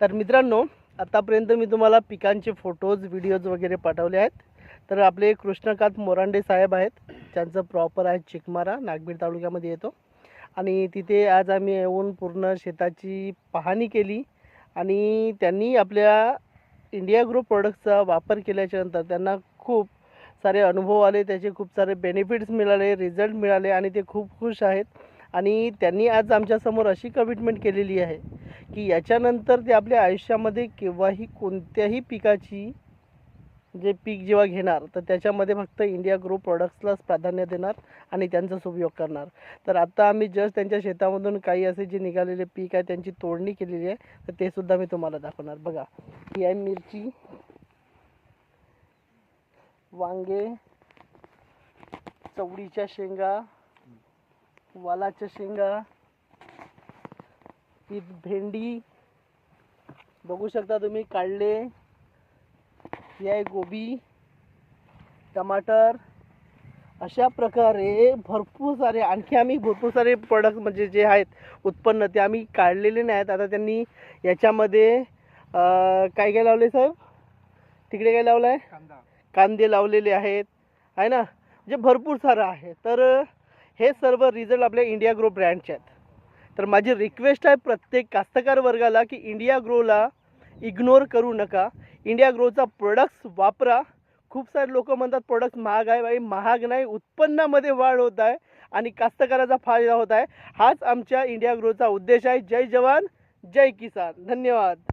तर मित्रांनो, आतापर्यंत मी तुम्हाला पिकांचे फोटोज व्हिडिओज वगैरे पाठवले आहेत. तर आपले कृष्णकांत मोरांडे साहेब आहेत, त्यांचं प्रॉपर आहे चिकमारा, नागबीड तालुक्यामध्ये येतो. आणि तिथे आज आम्ही येऊन पूर्ण शेताची पाहणी केली. आणि त्यांनी आपल्या इंडिया ग्रो प्रोडक्ट्सचा वापर केल्याच्यानंतर त्यांना खूप सारे अनुभव आले, त्याचे खूप सारे बेनिफिट्स मिळाले, रिझल्ट मिळाले आणि ते खूप खुश आहेत. आणि त्यांनी आज आमच्यासमोर अशी कमिटमेंट केलेली आहे की याच्यानंतर ते आपल्या आयुष्यामध्ये केव्हाही कोणत्याही पिकाची जे पीक जेव्हा घेणार तर त्याच्यामध्ये फक्त इंडिया ग्रो प्रोडक्ट्सलाच प्राधान्य देणार आणि त्यांचाच उपयोग करणार. तर आता आम्ही जस्ट त्यांच्या शेतामधून काही असे जे निघालेले पीक आहे त्यांची तोडणी केलेली आहे, तर ते सुद्धा मी तुम्हाला दाखवणार. बघा, ही आहे मिरची, वांगे, चवळीच्या शेंगा, वालाच्या शेंगा, ही भेंडी बघू शकता तुम्ही काढले, ही आहे गोबी, टमाटर. अशा प्रकारे भरपूर सारे आणखी आम्ही भरपूर सारे प्रोडक्ट म्हणजे जे आहेत उत्पन्न ते आम्ही काढलेले नाहीत. आता त्यांनी याच्यामध्ये काय काय लावले साहेब, तिकडे काय लावलं आहे, कांदे लावलेले आहेत आहे ना, म्हणजे भरपूर सारं आहे. तर हे सर्व रिझल्ट आपल्या इंडिया ग्रो ब्रँडचे आहेत. तर माझी रिक्वेस्ट आहे प्रत्येक कास्तकार वर्गाला की इंडिया ग्रोला इग्नोर करू नका, इंडिया ग्रोचा प्रोडक्ट्स वापरा. खूप सारे लोक म्हणतात प्रोडक्ट्स महाग आहे. बाई, महाग नाही, उत्पन्नामध्ये वाढ होत आहे आणि कास्तकाराचा फायदा होत आहे. हाच आमच्या इंडिया ग्रोचा उद्देश आहे. जय जवान जय किसान. धन्यवाद.